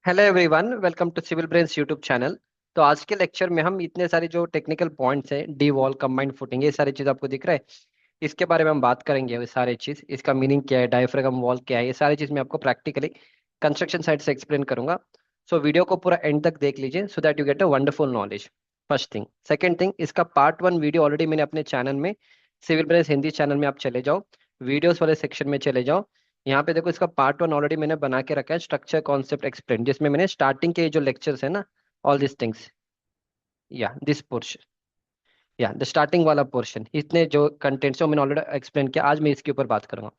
Hello everyone, welcome to civil brains YouTube channel. तो आज के लेक्चर में हम इतने सारे जो टेक्निकल पॉइंट्स हैं, डी वॉल, कंबाइंड फुटिंग, ये सारी चीज़ आपको दिख रहा है। इसके बारे में हम बात करेंगे। ये सारी चीज़, इसका मीनिंग क्या है, डायफ्रागम वॉल क्या है, ये सारी चीज़ मैं आपको प्रैक्टिकली कंस्ट्रक्शन साइड से एक्सप्लेन करूंगा। सो वीडियो को पूरा एंड तक देख लीजिए सो that you get a wonderful knowledge. First thing. Second thing, इसका पार्ट वन वीडियो ऑलरेडी मैंने अपने चैनल में, सिविल ब्रेन्स हिंदी चैनल में आप चले जाओ, वीडियोस वाले सेक्शन में चले जाओ। यहाँ पे देखो, इसका पार्ट वन ऑलरेडी मैंने बना के रखा है, स्ट्रक्चर कॉन्सेप्ट एक्सप्लेन, जिसमें मैंने स्टार्टिंग के जो लेक्चर्स है ना, ऑल दिस थिंग्स, या दिस पोर्शन, या द स्टार्टिंग वाला पोर्शन, इतने जो कंटेंट्स है वो मैंने ऑलरेडी एक्सप्लेन किया। आज मैं इसके ऊपर बात करूंगा।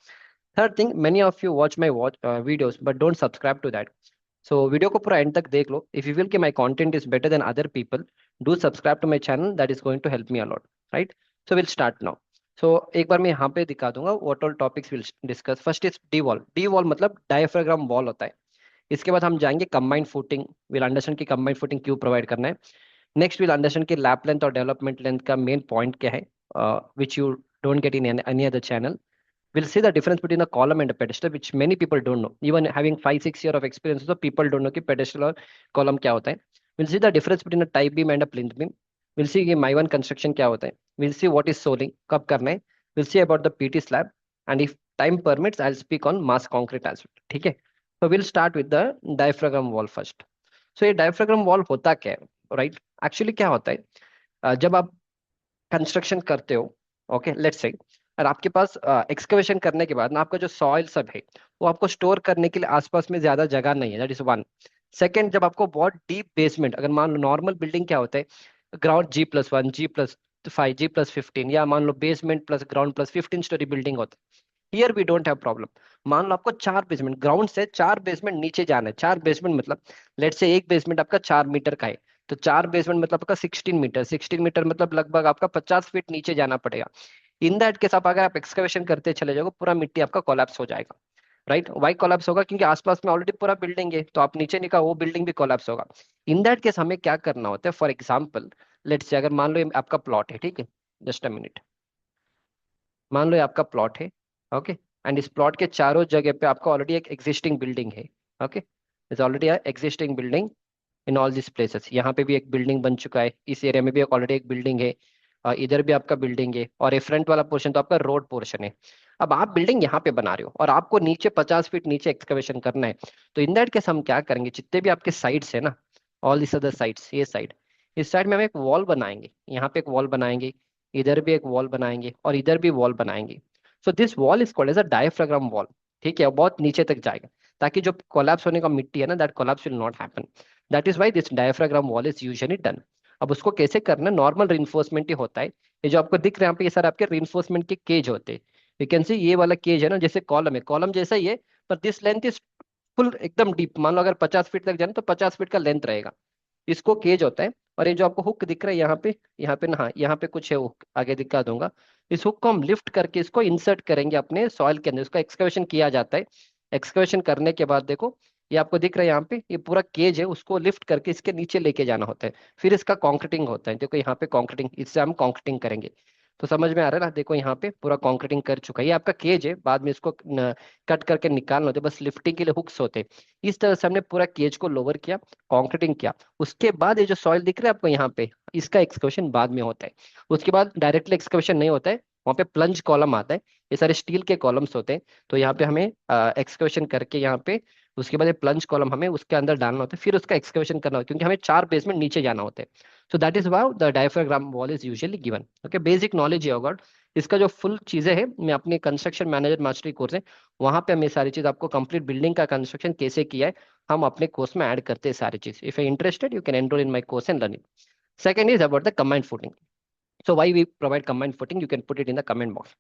Third thing, many of you watch my watch videos but don't subscribe to that. So video को पूरा एंड तक देख लो। इफ यू फील कि my content is better than other people, do subscribe to my channel, that is going to help me a lot, right. So will start now. सो एक बार मैं यहाँ पे दिखा दूंगा what all topics will discuss. First is D wall. D wall मतलब diaphragm wall होता है। इसके बाद हम जाएंगे कंबाइंड फुटिंग, विल अंडरस्टैंड की कंबाइंड फुटिंग क्यों प्रोवाइड करना है। नेक्स्ट विल अंडरस्टैंड की लैप लेंथ और डेवलपमेंट लेंथ का मेन पॉइंट क्या है, which you don't get in any other channel. We'll see the difference between a column and a pedestal, which many people don't know. Even having 5-6 years of experience, so people don't know कि pedestal और column क्या होता है. We'll see the difference between a tie beam and a plinth beam. We'll see कि my one construction क्या होता है. We'll see what is soling, कब करना है. We'll see about the PT slab, and if time permits, I'll speak on mass concrete as well. ठीक है? So we'll start with the diaphragm wall first. So ये diaphragm wall होता क्या है, right? Actually क्या होता है, जब आप कंस्ट्रक्शन करते हो, ओके लेट्स से, और आपके पास एक्सकवेशन करने के बाद ना आपका जो सॉइल सब है वो आपको स्टोर करने के लिए आसपास में ज्यादा जगह नहीं है, दैट इज वन। सेकेंड, जब आपको बहुत डीप बेसमेंट, अगर मान लो नॉर्मल बिल्डिंग क्या होता है, ग्राउंड G+1, G+5, G+15, या मान लो basement plus ground plus 15 storey building होता है। Here we don't have problem. मान लो आपको 4 बेसमेंट, ग्राउंड से 4 बेसमेंट नीचे जाना है। 4 बेसमेंट मतलब, लेट से एक बेसमेंट आपका 4 मीटर का है, तो 4 बेसमेंट मतलब आपका 16 मीटर, 16 मीटर मतलब लगभग आपका 50 फीट नीचे जाना पड़ेगा। इन दैट केस आप, अगर आप एक्सकवेशन करते चले जाओगे, पूरा मिट्टी आपका कोलैप्स हो जाएगा, राइट। वाई कोलैप्स होगा? क्योंकि आसपास में ऑलरेडी पूरा बिल्डिंग है, तो आप नीचे निकाल, वो बिल्डिंग भी कोलैप्स होगा। इन दैट केस हमें क्या करना होता है, फॉर एग्जाम्पल लेट्स से, अगर मान लो ये आपका प्लॉट है, ठीक है, जस्ट अ मिनट, मान लो ये आपका प्लॉट है, ओके, एंड इस प्लॉट के चारों जगह पे आपका ऑलरेडी एक एग्जिस्टिंग बिल्डिंग है, okay, is already existing building in all this places. यहाँ पे भी एक बिल्डिंग बन चुका है, इस एरिया में भी ऑलरेडी एक बिल्डिंग है, इधर भी आपका बिल्डिंग है, और ये फ्रंट वाला पोर्शन तो आपका रोड पोर्शन है। अब आप बिल्डिंग यहाँ पे बना रहे हो और आपको नीचे 50 फीट नीचे एक्सकवेशन करना है, तो इन दैट केस हम क्या करेंगे, जितने भी आपके साइड्स है ना, ऑल दिस अदर साइड्स, ये साइड, इस साइड में हम एक वॉल बनाएंगे, यहाँ पे एक वॉल बनाएंगे, इधर भी एक वॉल बनाएंगे, और इधर भी वॉल बनाएंगे। So this wall is called as a diaphragm wall. ठीक है, और बहुत नीचे तक जाएगा, ताकि जो कोलैप्स होने का मिट्टी है ना, that collapse will not happen. That is why this diaphragm wall is usually done. अब उसको कैसे करना, नॉर्मल रिइंफोर्समेंट ही होता है। ये जो आपको दिख रहे हैं यहाँ पे, ये सारे आपके रिइंफोर्समेंट के केज होते हैं। यू कैन सी ये वाला केज है ना, जैसे कॉलम है, कॉलम जैसा ही है, पर दिस लेंथ इज फुल एकदम डीप। मान लो अगर 50 फीट तक जाना तो 50 फीट का लेंथ रहेगा, इसको केज होता है। और ये जो आपको हुक दिख रहा है यहाँ पे ना, हाँ यहाँ पे कुछ है हुक, आगे दिखा दूंगा। इस हुक को हम लिफ्ट करके इसको इंसर्ट करेंगे अपने सॉइल के अंदर, इसका एक्सकवेशन किया जाता है। एक्सकवेशन करने के बाद देखो, ये आपको दिख रहा है यहाँ पे, ये पूरा केज है, उसको लिफ्ट करके इसके नीचे लेके जाना होता है। फिर इसका कॉन्क्रीटिंग होता है, देखो यहाँ पे कॉन्क्रीटिंग, इससे हम कॉन्क्रीटिंग करेंगे। तो समझ में आ रहा है ना, देखो यहाँ पे पूरा कॉन्क्रीटिंग कर चुका है, ये आपका केज है, बाद में इसको कट करके निकालना होता है, बस लिफ्टिंग के लिए हुक्स होते हैं। इस तरह से हमने पूरा केज को लोअर किया, कॉन्क्रीटिंग किया। उसके बाद ये जो सॉइल दिख रहा है आपको यहाँ पे, इसका एक्सकवेशन बाद में होता है। उसके बाद डायरेक्टली एक्सकवेशन नहीं होता है, वहाँ पे प्लंज कॉलम आता है, ये सारे स्टील के कॉलम्स होते हैं। तो यहाँ पे हमें एक्सकवेशन करके यहाँ पे, उसके बाद ये प्लंज कॉलम हमें उसके अंदर डालना होता है, फिर उसका एक्सकवेशन करना होता है, क्योंकि हमें 4 बेसमेंट नीचे जाना होता है। So that is wow the diaphragm wall is usually given. Okay, basic knowledge है होगा। इसका जो फुल चीजें हैं, मैं अपने कंस्ट्रक्शन मैनेजर मास्टरी कोर्स है, वहां पे हम ये सारी चीज आपको, कंप्लीट बिल्डिंग का कंस्ट्रक्शन कैसे किया है, हम अपने कोर्स में ऐड करते हैं सारी चीज। If you interested, you can enroll in my course and learn it. Second is about the combined footing. So why we provide combined footing, you can put it in the comment box.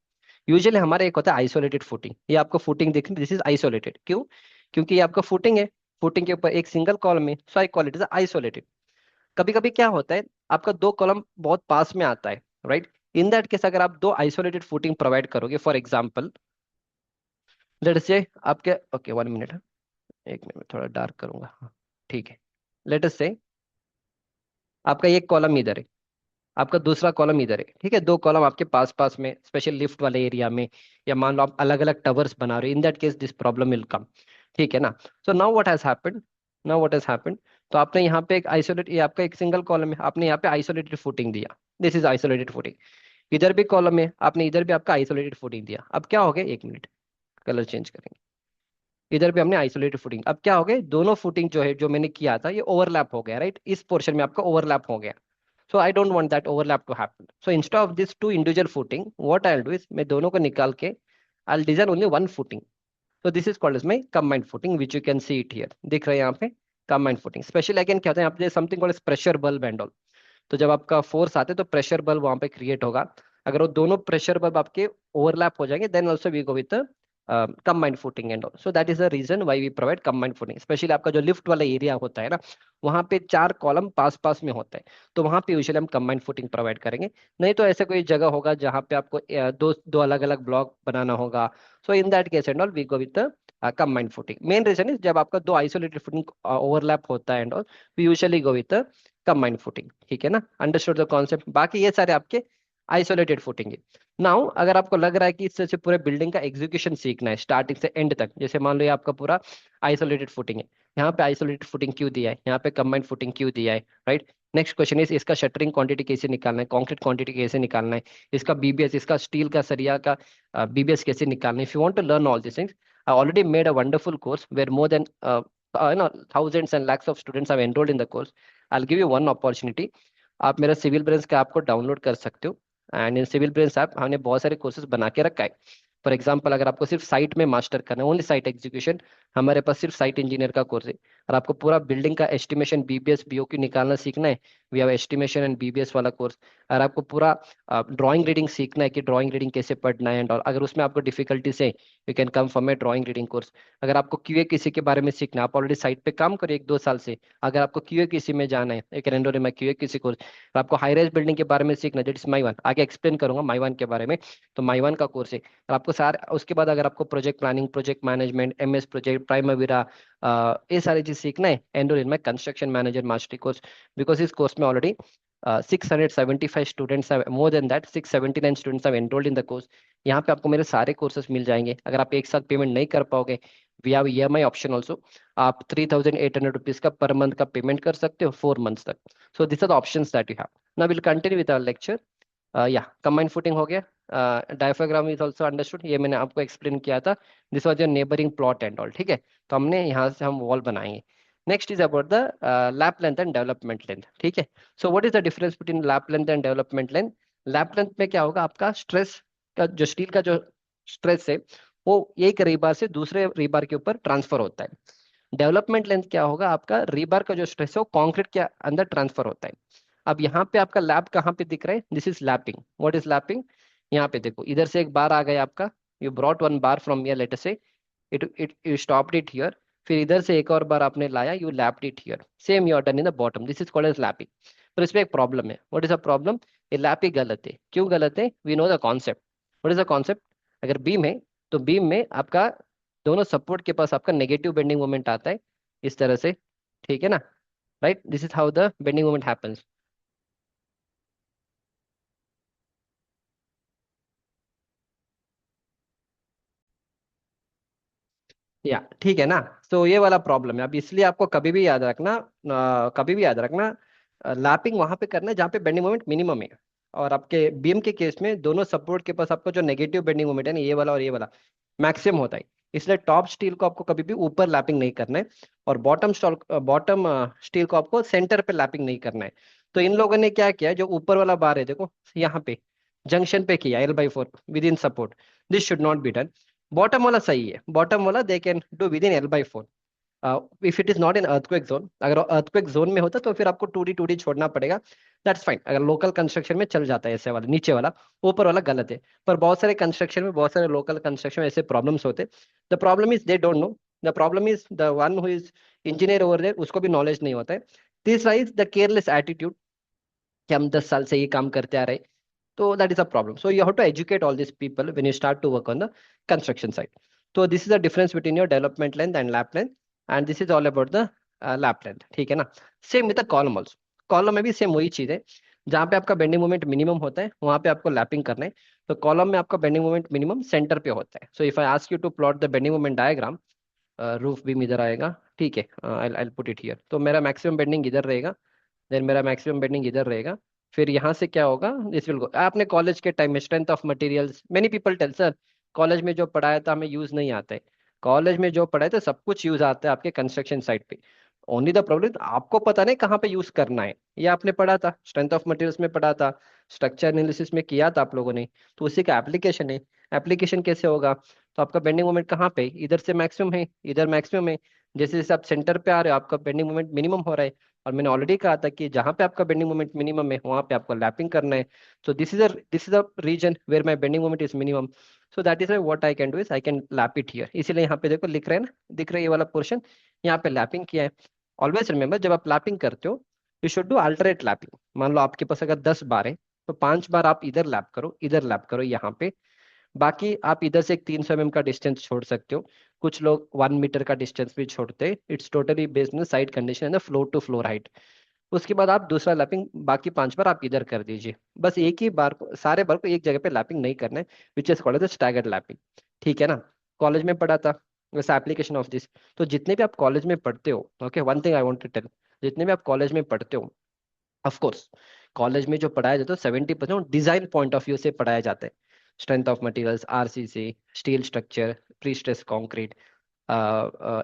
Usually हमारा एक होता है isolated footing, ये आपको footing दिख रही है, this is isolated. क्यों? क्योंकि ये आपका फुटिंग है, फुटिंग के ऊपर एक सिंगल कॉलम है, so I call it is isolated. कभी कभी क्या होता है, आपका 2 कॉलम बहुत पास में आता है, राइट। इन दैट केस अगर आप 2 आइसोलेटेड फुटिंग प्रोवाइड करोगे, फॉर एग्जाम्पल लेट से आपके, ओके 1 मिनट, एक मिनट में थोड़ा डार्क करूंगा, हाँ, ठीक है। लेट अस से आपका एक कॉलम इधर है, आपका दूसरा कॉलम इधर है, ठीक है, 2 कॉलम आपके पास पास में, स्पेशल लिफ्ट वाले एरिया में, या मान लो आप अलग अलग टवर्स बना रहे हो, इन that case this problem will come. ठीक है ना। So now what has happened, now what has happened, तो आपने यहाँ पे एक आइसोलेट, ये आपका एक सिंगल कॉलम है, आपने यहाँ पे आइसोलेटेड फुटिंग दिया, दिस इज आइसोलेटेड फुटिंग। इधर भी कॉलम है, आपने इधर भी आपका आइसोलेटेड फुटिंग दिया। अब क्या हो गया, एक मिनट, कलर चेंज करेंगे। इधर भी हमने आइसोलेटेड फुटिंग, अब क्या हो गया, दोनों फुटिंग जो है जो मैंने किया था ये ओवरलैप हो गया, राइट, इस पोर्शन में आपका ओवरलैप हो गया। So I don't want that overlap to happen, so instead of this two individual footing what I will do is, मैं दोनों को निकाल के I will design only one footing. So this is called as my combined footing, which you can see it here. दिख रहा है यहाँ पे combined footing। स्पेशली अगेन क्या होता है यहाँ पे, something called pressure bulb and all. तो जब आपका फोर्स आते हैं तो प्रेशर बल्ब वहां पे क्रिएट होगा। अगर वो दोनों प्रेशर बल्ब आपके ओवरलैप हो जाएंगे then also we go with combined footing and all. So that is the reason why we provide combined footing. Specially आपका जो लिफ्ट वाला एरिया होता है ना, वहां पे चार कॉलम पास पास में होता है, तो वहां पे यूजुअली हम कंबाइंड फुटिंग प्रोवाइड करेंगे। नहीं तो ऐसे कोई जगह होगा जहाँ पे आपको दो दो अलग अलग ब्लॉक बनाना होगा, so in that case and all we go with combined footing. Main reason is जब आपका दो आइसोलेटेड फुटिंग ओवरलैप होता है and all, we usually go with combined footing. ठीक है ना, अंडरस्टूड द कॉन्सेप्ट। बाकी ये सारे आपके आइसोलेटेड फुटिंग है। नाउ अगर आपको लग रहा है कि इससे पूरे बिल्डिंग का एग्जीक्यूशन सीखना है स्टार्टिंग से एंड तक, जैसे मान लो ये आपका पूरा आइसोलेटेड फुटिंग है, यहाँ पे आइसोलेटेड फुटिंग क्यों दिया है, यहाँ पे कंबाइंड फुटिंग क्यों दिया है, राइट। नेक्स्ट क्वेश्चन इज इसका शटरिंग क्वांटिटी कैसे निकालना है, कंक्रीट क्वांटिटी कैसे निकालना है, इसका बीबीएस, इसका स्टील का सरिया का बीबीएस कैसे निकालना है। If you want to learn all this things, I already made a wonderful course where more than thousands and lakhs of students have enrolled in the course. I'll give you one opportunity, आप मेरा civil branch का app को download कर सकते हो। And in civil branch app हमने बहुत सारे कोर्सेज बना के रखा है। फॉर एग्जाम्पल अगर आपको सिर्फ साइट में मास्टर करना है, ओनली साइट एग्जीक्यूशन, हमारे पास सिर्फ साइट इंजीनियर का कोर्स है। और आपको पूरा बिल्डिंग का एस्टिमेशन बीबीएस बीओक्यू निकालना सीखना है, we have estimation and BBS वाला कोर्स। और आपको पूरा ड्राइंग रीडिंग सीखना है कि ड्राइंग रीडिंग कैसे पढ़ना है एंड ऑल, अगर उसमें आपको डिफिकल्टीज है you can come for my drawing reading course. अगर आपको क्यूए किसी के बारे में सीखना है, आप ऑलरेडी साइट पे काम करो एक दो साल से, अगर आपको क्यूए किसी में जाना है, एक एनरोल में क्यूए किसी कोर्स, और आपको हाई राइज बिल्डिंग के बारे में सीखना है, इट्स माई वन, आगे एक्सप्लेन करूंगा माई वन के बारे में, तो माई वन का कोर्स है। और आपको सारे उसके बाद अगर आपको project planning, project management, MS project, Primavera, ये सारी चीज सीखना है, enrol in my construction manager mastery course. Because इस कोर्स में already 675 students have, more than that 679 students have enrolled in the course। यहाँ पे आपको मेरे सारे कोर्सेज मिल जाएंगे। अगर आप एक साथ पेमेंट नहीं कर पाओगे, we have EMI option also, आप 3800 रुपीज का पर मंथ का पेमेंट कर सकते हो 4 मंथ्स तक। So this are the options that you have. Now will continue with our lecture. Yeah combined footing हो गया, डायफ्राग्राम इज ऑल्सो अंडरस्टूड, ये मैंने आपको एक्सप्लेन किया था। This was your neighbouring plot and all, ठीक है। तो हमने यहाँ से हम वॉल बनाएंगे। Next is about the lap length and development length, ठीक है। So what is the difference between lap length and development length. Lap length में क्या होगा, आपका स्ट्रेस का जो स्टील का जो स्ट्रेस है वो एक रीबार से दूसरे रीबार के ऊपर ट्रांसफर होता है। डेवलपमेंट लेंथ क्या होगा, आपका रीबार का जो स्ट्रेस है वो कंक्रीट के अंदर ट्रांसफर होता है। अब यहाँ पे आपका लैप कहाँ पे दिख रहा है, this is lapping. What is lapping, यहाँ पे देखो, इधर से एक बार आ गया आपका, you brought one bar from here, let us say it it you stopped it here, फिर इधर से एक और बार आपने लाया, you lapped it here, same you are done in the bottom, this is called as lapping. पर इसमें एक प्रॉब्लम है, व्हाट इज अ प्रॉब्लम, ये लैपिंग गलत है। क्यों गलत है, we know the concept. What is the concept, अगर बीम है तो बीम में आपका दोनों सपोर्ट के पास आपका नेगेटिव बेंडिंग मोमेंट आता है, इस तरह से, ठीक है ना, right, this is how the bending moment happens. या ठीक है ना। तो ये वाला प्रॉब्लम है। अब इसलिए आपको कभी भी याद रखना, कभी भी याद रखना, लैपिंग वहां पे करना है जहाँ पे बेंडिंग मोमेंट मिनिमम है। और आपके बीम के केस में दोनों सपोर्ट के पास आपका जो नेगेटिव बेंडिंग मोमेंट है ना, ये वाला और ये वाला, मैक्सिमम होता है। इसलिए टॉप स्टील को आपको कभी भी ऊपर लैपिंग नहीं करना है, और बॉटम स्टील को आपको सेंटर पे लैपिंग नहीं करना है। तो इन लोगों ने क्या किया है, जो ऊपर वाला बार है देखो यहाँ पे जंक्शन पे किया L/4 with in support, this should not be done. Bottom वाला सही है, बॉटम वाला they can do with in L/4 if it is not in earthquake zone. अगर अर्थक्वेक जोन में होता तो फिर आपको 2D छोड़ना पड़ेगा, दैट्स फाइन। अगर लोकल कंस्ट्रक्शन में चल जाता है ऐसे वाला, नीचे वाला, ऊपर वाला गलत है। पर बहुत सारे कंस्ट्रक्शन में, बहुत सारे लोकल कंस्ट्रक्शन में ऐसे प्रॉब्लम्स होते। The problem is they don't know, the problem is the one who is engineer over there, उसको भी नॉलेज नहीं होता है। तीसरा इज द केयरलेस एटीट्यूड, कि हम 10 साल से ये काम करते आ रहे। तो that is a problem. So you have to educate all these people when you start to work on the construction site. So this is the difference between your development length and lap length, and this is all about the lap length, ठीक है ना। Same with the column also, column में भी same वही चीज है, जहाँ पे आपका बेंडिंग मोमेंट मिनिमम होता है वहां पे आपको लैपिंग करना है। तो कॉलम में आपका बेंडिंग मोमेंट मिनिमम सेंटर पे होता है। So if I ask you to plot the bending moment diagram, roof beam इधर आएगा, ठीक है, आई पुट इट हियर। तो मेरा मैक्सिमम बेंडिंग इधर रहेगा, देन मेरा मैक्सिमम बेंडिंग इधर रहेगा। फिर यहाँ से क्या होगा, दिस विल गो। आपने कॉलेज के टाइम में strength of materials, many people tell sir college में जो पढ़ाया था हमें यूज नहीं आता है। कॉलेज में जो पढ़ाया था सब कुछ यूज आता है आपके कंस्ट्रक्शन साइट पे। ओनली द प्रॉब्लम आपको पता नहीं कहाँ पे यूज करना है। ये आपने पढ़ा था, स्ट्रेंथ ऑफ मटेरियल्स में पढ़ा था, स्ट्रक्चर एनालिसिस में किया था आप लोगों ने, तो उसी का एप्लीकेशन है। एप्लीकेशन कैसे होगा, तो आपका बेंडिंग मोमेंट कहाँ पे, इधर से मैक्सिमम है, इधर मैक्सिमम है। जैसे जैसे आप सेंटर पे आ रहे हो आपका बेंडिंग मोमेंट मिनिमम हो रहा है। और मैंने ऑलरेडी कहा था कि जहां पे आपका बेंडिंग मोमेंट मिनिमम है वहां पे आपको लैपिंग करना है। So this is a reason where my bending moment is minimum. So that is what I can do is I can lap it here. इसीलिए यहाँ पे देखो लिख रहे हैं ना, दिख रहा है ये वाला पोर्शन, यहाँ पे लैपिंग किया है। ऑलवेज रिमेंबर जब आप लैपिंग करते हो you should do alternate lapping. मान लो आपके पास अगर 10 बार है तो 5 बार आप इधर लैप करो, इधर लैप करो यहाँ पे। बाकी आप इधर से एक 300 mm का डिस्टेंस छोड़ सकते हो। कुछ लोग 1 मीटर का डिस्टेंस भी छोड़ते हैं। It's totally based on side condition and floor to floor height. उसके बाद आप दूसरा लैपिंग बाकी 5 बार आप इधर कर दीजिए। बस एक ही बार को, सारे बार को एक जगह पे लैपिंग नहीं करना है, which is called as staggered lapping. ठीक है ना। कॉलेज में पढ़ा था वैसे एप्लीकेशन ऑफ दिस। तो जितने भी आप कॉलेज में पढ़ते हो, okay, one thing I want to tell, जितने भी आप कॉलेज में पढ़ते हो, ऑफ कोर्स कॉलेज में जो पढ़ाया जाता है 70% डिजाइन पॉइंट ऑफ व्यू से पढ़ाया जाता है। Strength of materials, RCC, steel structure, pre stress concrete,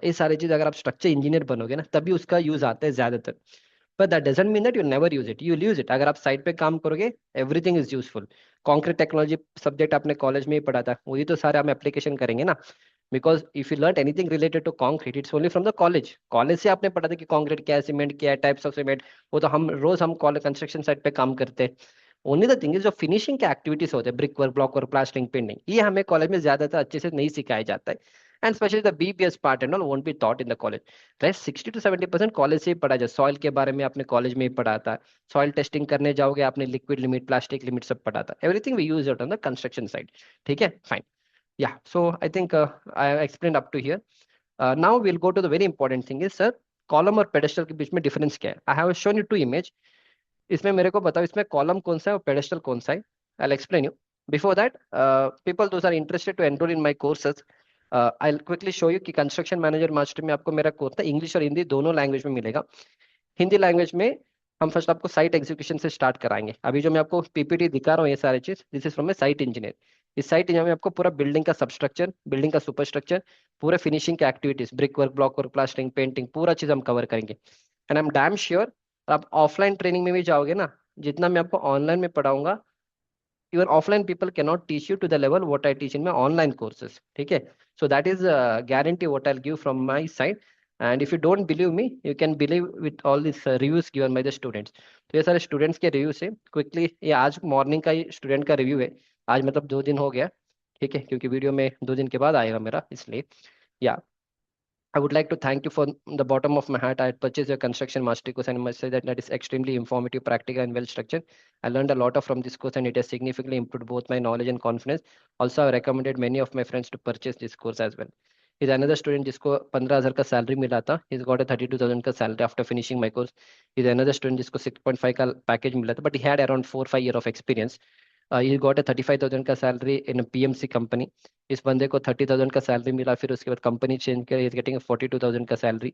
ये सारी चीज अगर आप स्ट्रक्चर इंजीनियर बनोगे ना तभी उसका यूज आता है ज्यादातर। But that doesn't mean that you never use it, you use it. अगर आप साइड पे काम करोगे everything is useful. Concrete technology subject आपने कॉलेज में ही पढ़ा था, वही तो सारे हम एप्लीकेशन करेंगे ना। Because if you learn anything related to concrete it's only from the college. College से आपने पढ़ा था कि कॉन्क्रीट क्या है, सीमेंट क्या है, टाइप्स ऑफ सीमेंट। वो तो हम रोज हम कॉलेज कंस्ट्रक्शन साइट पे काम करते हैं। ओनली द थिंग इज जो फिनिशिंग के एक्टिविटीज होते हैं, brick work, block work, plastering, painting, ये हमें कॉलेज में ज्यादातर अच्छे से नहीं सिखाया जाता है। And specially the BBS part and all won't be taught in the college. Rest 60 to 70% college से ही पढ़ा जाए। सॉइल के बारे में आपने कॉलेज में ही पढ़ा था। सॉइल टेस्टिंग करने जाओगे आपने लिक्विड लिमिट, प्लास्टिक लिमिट सब पढ़ा था। Everything we use it on the construction side. ठीक है, fine. Yeah, so I think I have explained up to here. Now we'll go to the very important thing is, sir, column और pedestal के बीच में difference क्या है। I have shown you 2 image. इसमें मेरे को बताओ इसमें कॉलम कौन सा है और पेडेस्टल कौन सा है। I explain you. Before that people those are interested to enroll in my courses, I quickly show you कि कंस्ट्रक्शन मैनेजर मास्टर में आपको मेरा कोर्स था इंग्लिश और हिंदी दोनों लैंग्वेज में मिलेगा। हिंदी लैंग्वेज में हम फर्स्ट आपको साइट एग्जीक्यूशन से स्टार्ट कराएंगे। अभी जो मैं आपको पीपीटी दिखा रहा हूँ ये सारी चीज, this is from A site engineer. इस साइट इंजीनियर में आपको पूरा बिल्डिंग का सबस्ट्रक्चर, बिल्डिंग का सुपर स्ट्रक्चर, पूरे फिनिशिंग के activities, brick work, block work, plastering, painting, पूरा चीज हम कवर करेंगे। And I am damn sure आप ऑफलाइन ट्रेनिंग में भी जाओगे ना, जितना मैं आपको ऑनलाइन में पढ़ाऊंगा, even offline people can not teach you to the level what I teach in my online courses. ठीक है। So that is guarantee what I give from my side. And if you don't believe me you can believe with all this reviews given by the students. तो ये सारे students के reviews है। Quickly ये आज morning का ही student का review है। आज मतलब 2 दिन हो गया। ठीक है, क्योंकि वीडियो में 2 दिन के बाद आएगा मेरा, इसलिए। या I would like to thank you from the bottom of my heart. I had purchased your construction mastery course and I must say that is extremely informative, practical, and well structured. I learned a lot of from this course and it has significantly improved both my knowledge and confidence. Also, I recommended many of my friends to purchase this course as well. Is another student जिसको 15,000 का salary मिला था, he's got a 32,000 का salary after finishing my course. Is another student जिसको 6.5 का package मिला था, but he had around 4-5 year of experience. He got a 35,000 का सैलरी इन पीएमसी कंपनी। इस बंदे को 30,000 का सैलरी मिला, फिर उसके बाद कंपनी चेंज कर इज गेटिंग 42,000 का salary.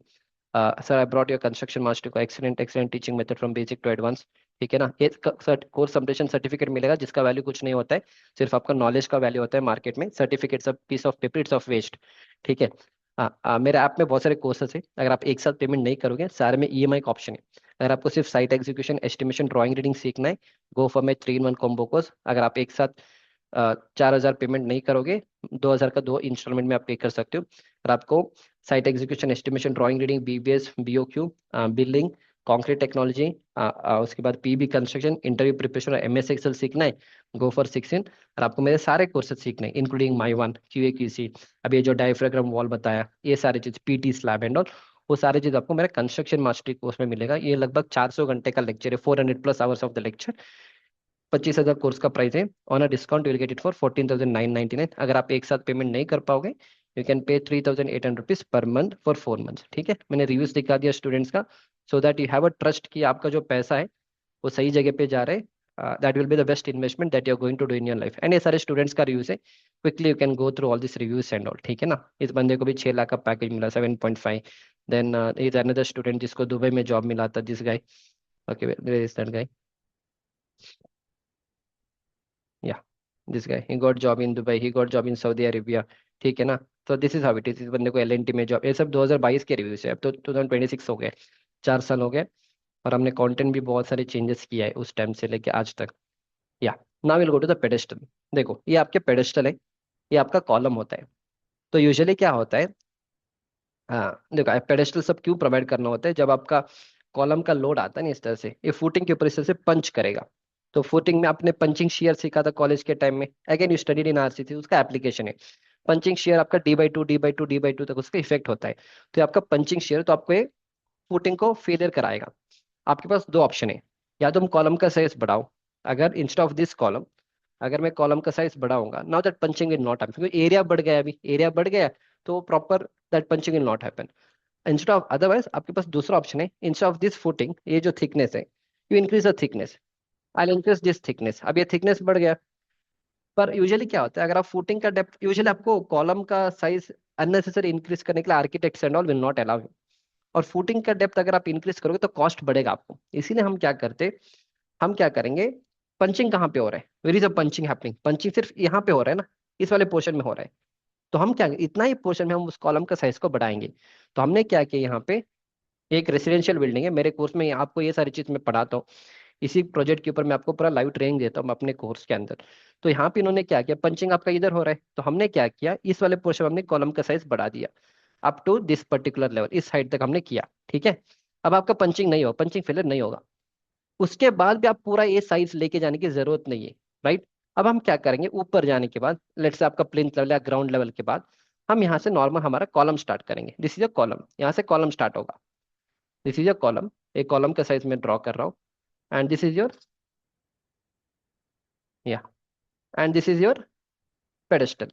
Sir I brought your construction master को excellent excellent teaching method from basic to advance. ठीक है ना। ये कोर्स कंप्लीशन सर्टिफिकेट मिलेगा जिसका वैल्यू कुछ नहीं होता है, सिर्फ आपका नॉलेज का वैल्यू होता है मार्केट में। Certificates of piece of paper, it's of waste. ठीक है। मेरे ऐप में बहुत सारे कोर्सेस है, अगर आप एक साथ पेमेंट नहीं करोगे सारे में ईएमआई का ऑप्शन है। अगर आपको सिर्फ site execution, estimation, drawing, reading सीखना है, go for my 3-in-1 combo course. अगर आप एक साथ 4,000 पेमेंट नहीं करोगे, 2,000 का 2 इंस्टॉलमेंट में आप पे कर सकते हो। और आपको site execution, estimation, drawing, reading, BBS, BOQ, building, concrete technology, उसके बाद पीबी कंस्ट्रक्शन, इंटरव्यू प्रिपरेशन और एमएस एक्सेल सीखना है, गो फॉर 6 in। और आपको मेरे सारे कोर्सेज सीखने हैं including my one, QA, QC, अब ये जो डायफ्राग्राम वॉल बताया, ये सारी चीज, पीटी स्लैब एंड ऑल, वो सारी चीज आपको मेरे कंस्ट्रक्शन मास्टरी कोर्स में मिलेगा। ये लगभग 400 घंटे का लेक्चर है, 400+ hours of the lecture. 25,000 course का प्राइस है। On a discount you will get it for 14,999। अगर आप एक साथ पेमेंट नहीं कर पाओगे you can pay 3,800 rupees per month for 4 months। ठीक है, मैंने रिव्यूज दिखा दिया स्टूडेंट्स का, सो that you have a trust कि आपका जो पैसा है वो सही जगह पे जा रहा है। That will be the best investment that you are going to do in your life. And ये सारे स्टूडेंट्स का रिव्यूज है, quickly you can go through all this reviews and all, ठीक है ना। इस बंदे को भी 6 लाख का पैकेज मिला, 7.5। देन इज अनदर स्टूडेंट जिसको दुबई में जॉब मिला था, this guy. Okay, where is that guy? Yeah, this guy, he got job in Dubai, he got job in Saudi Arabia, ठीक है ना। तो this is how it is. इस बंदे को एल में जॉब, ये सब 2022 के रिव्यूज है, अब तो 2026 हो गए, 4 साल हो गए। और हमने कंटेंट भी बहुत सारे चेंजेस किया है उस टाइम से लेके आज तक। Yeah, now will go to the pedestal. देखो, ये आपके पेडेस्टल है, ये आपका कॉलम होता है। तो यूजुअली क्या होता है, हाँ देखो, पेडेस्टल सब क्यों प्रोवाइड करना होता है, जब आपका कॉलम का लोड आता है ना इस तरह से, ये फुटिंग के ऊपर इस तरह से पंच करेगा। तो फुटिंग में आपने पंचिंग शेयर सीखा था कॉलेज के टाइम में, again you studied in RCC, उसका एप्लीकेशन है। पंचिंग शेयर आपका D/2 D/2 D/2 तक उसका इफेक्ट होता है। तो ये आपका पंचिंग शेयर तो आपको ये फुटिंग को फेलियर कराएगा। आपके पास दो ऑप्शन है, या तो तुम कॉलम का साइज बढ़ाओ, अगर इंस्टेड ऑफ दिस कॉलम, अगर मैं कॉलम का साइज बढ़ाऊंगा, now that punching will not happen, क्योंकि एरिया बढ़ गया, अभी एरिया बढ़ गया, तो proper that punching will not happen. Instead of, otherwise आपके पास दूसरा ऑप्शन है, इंस्टेड ऑफ दिस फुटिंग, ये जो थिकनेस है, you increase the thickness. I increase this thickness, अब ये थिकनेस बढ़ गया। पर यूजुअली क्या होता है, अगर आप फुटिंग का डेप्थ, यूजुअली आपको कॉलम का साइज अननेसेसरी इंक्रीज करने के लिए architects and all will not allow. और फुटिंग का डेप्थ अगर आप इंक्रीज करोगे तो कॉस्ट बढ़ेगा आपको, इसीलिए हम क्या करते, हम क्या करेंगे, पंचिंग कहाँ पे हो रहा है, where is a punching happening, punching सिर्फ यहाँ पे हो रहा है ना, इस वाले पोर्शन में हो रहा है। तो हम क्या, इतना ही पोर्शन में हम उस कॉलम का साइज को बढ़ाएंगे। तो हमने क्या किया, यहाँ पे एक रेसिडेंशियल बिल्डिंग है, मेरे कोर्स में आपको ये सारी चीज मैं पढ़ाता हूँ, इसी प्रोजेक्ट के ऊपर मैं आपको पूरा लाइव ट्रेनिंग देता हूँ अपने कोर्स के अंदर। तो यहाँ पे इन्होंने क्या किया, पंचिंग आपका इधर हो रहा है, तो हमने क्या किया, इस वाले पोर्शन में हमने कॉलम का साइज बढ़ा दिया, up to this particular level, इस हाइट तक हमने किया, ठीक है। अब आपका पंचिंग नहीं हो, पंचिंग फेलियर नहीं होगा, उसके बाद भी आप पूरा ये साइज लेके जाने की जरूरत नहीं है, राइट। अब हम क्या करेंगे, ऊपर जाने के बाद, लेट से आपका प्लिंथ लेवल या ग्राउंड लेवल के बाद, हम यहाँ से नॉर्मल हमारा कॉलम स्टार्ट करेंगे, दिस इज अ कॉलम, यहाँ से कॉलम स्टार्ट होगा, दिस इज अ कॉलम, एक कॉलम का साइज मैं ड्रॉ कर रहा हूँ, एंड दिस इज योर, या, and this is your pedestal.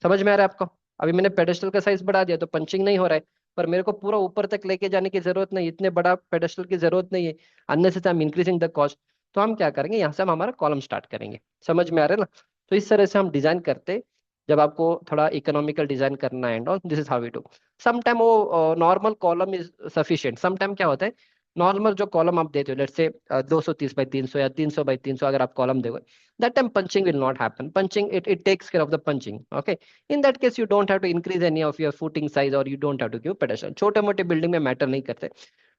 समझ में आ रहा है आपको? अभी मैंने पेडेस्टल का साइज बढ़ा दिया तो पंचिंग नहीं हो रहा है, पर मेरे को पूरा ऊपर तक लेके जाने की जरूरत नहीं, इतने बड़ा पेडेस्टल की जरूरत नहीं है, unnecessary I am increasing the cost. तो हम क्या करेंगे, यहाँ से हम हमारा कॉलम स्टार्ट करेंगे। समझ में आ रहा है ना? तो इस तरह से हम डिजाइन करते, जब आपको थोड़ा इकोनॉमिकल डिजाइन करना है and all, this is how we do. Sometime वो normal column is sufficient, sometime क्या होता है, नॉर्मल जो कॉलम आप देते हो, लेट्स से 230 बाई 300 या 300 बाई 300, अगर आप कॉलम दोगे, that time punching will not happen, punching it takes care of the punching, okay। in that case you don't have to increase any of your footing size or you don't have to give pedestal, छोटे मोटे building में matter नहीं करते,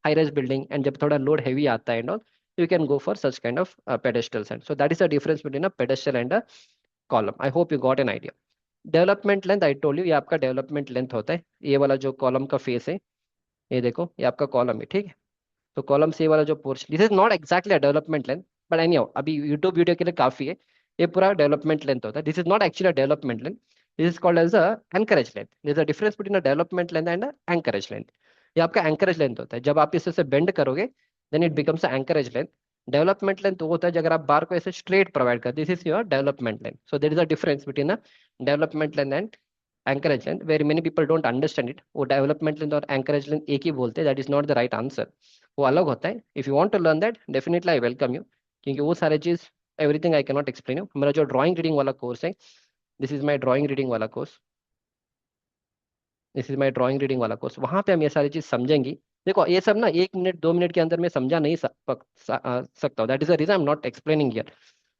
high rise building and जब थोड़ा load heavy आता है and all, you can go for such kind of pedestals, and so that is the difference between a pedestal and a column। I hope you got an idea। Development length, I told you, ये आपका development length होता है, ये वाला जो column का face है, ये देखो, ये आपका कॉलम है, ठीक है। तो कॉलम सी वाला जो portion, this is not exactly a development length, but any how अभी यूट्यूब वीडियो के लिए काफी है, ये पूरा डेवलपमेंट लेंथ होता है, this is not actually a development length, this is called as a anchorage length. There is a difference between a development length and anchorage length. ये आपका एंकरेज लेंथ होता है, जब आप इसे से बेंड करोगे then it becomes a anchorage length. Development length वो होता है जब आप बार को ऐसे स्ट्रेट प्रोवाइड कर, this is your development length. So there is a difference between a development length and anchorage length, very many people don't understand it, वो development length और एंकरेज लेंथ एक ही बोलते हैं, that is not the right answer, वो अलग होता है। If you want to learn that, definitely I welcome you, क्योंकि वो सारे चीज, everything I can not explain you. मेरा जो ड्राइंग रीडिंग वाला कोर्स है, this is my drawing reading वाला course, this is my drawing reading वाला कोर्स, वहां पे हम ये सारी चीज समझेंगे। देखो ये सब ना 1 मिनट 2 मिनट के अंदर में समझा नहीं सकता हूँ, that is the reason I am not explaining here.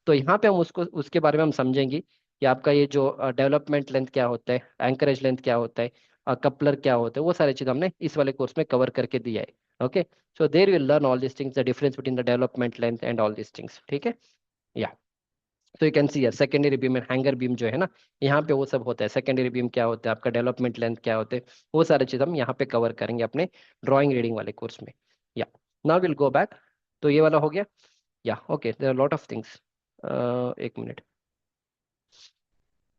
तो यहाँ पे हम उसको, उसके बारे में हम समझेंगे कि आपका ये जो डेवलपमेंट लेंथ क्या होता है, एंकरेज लेंथ क्या होता है, कपलर क्या होता है, वो सारी चीज हमने इस वाले कोर्स में कवर करके दिया है, okay. So there will learn all this things, the difference between the development length and all this things, ठीक है। या, तो you can see secondary beam and hanger beam जो है ना, यहाँ पे वो सब होता है, सेकेंडरी बीम क्या होता है, आपका डेवलपमेंट लेंथ क्या होते हैं, वो सारी चीज हम यहाँ पे कवर करेंगे अपने ड्राइंग रीडिंग वाले कोर्स में। या, नाउ विल गो बैक, तो ये वाला हो गया। Yeah, okay, there are lot of things, एक minute,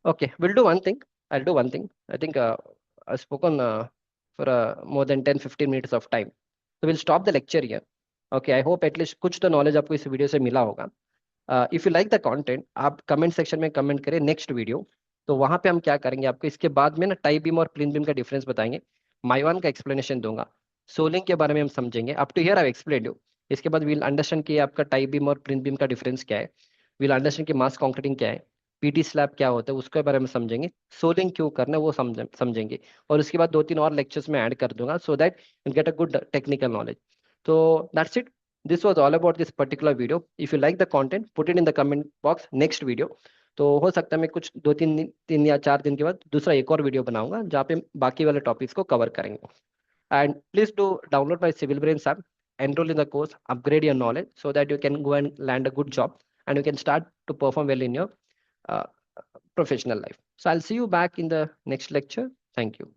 okay, we'll do one thing, I'll do one thing, I think I've spoken for more than 10-15 minutes of time, so we'll stop the lecture here। okay, I hope at least कुछ तो knowledge आपको इस video से मिला होगा। If you like the content, आप comment section में comment करें नेक्स्ट वीडियो, तो वहां पे हम क्या करेंगे, आपको इसके बाद में ना टाई बीम और प्लिन बीम का डिफरेंस बताएंगे, माइवान का एक्सप्लेनेशन दूंगा, सोलिंग के बारे में हम समझेंगे, up to here I explain you. इसके बाद वील अंडरस्टैंड कि आपका टाई बीम और प्लिंथ बीम का डिफरेंस क्या है। वील अंडरस्टैंड कि मास कंक्रीटिंग क्या है, पीटी स्लैब क्या होता है उसके बारे में समझेंगे, सोलिंग क्यों करना है वो समझेंगे। और उसके बाद 2-3 और लेक्चर्स में ऐड कर दूंगा so that you get a good technical knowledge. तो that's it, this was all about this particular video. If you like the content put it in the comment box next video. तो हो सकता है मैं कुछ 2-3 या 4 दिन के बाद दूसरा एक और वीडियो बनाऊंगा जहाँ पे बाकी वाले टॉपिक्स को कवर करेंगे। And please do download my Civil Brains app, enroll in the course, upgrade your knowledge so that you can go and land a good job and you can start to perform well in your uh, professional life. So I'll see you back in the next lecture. Thank you.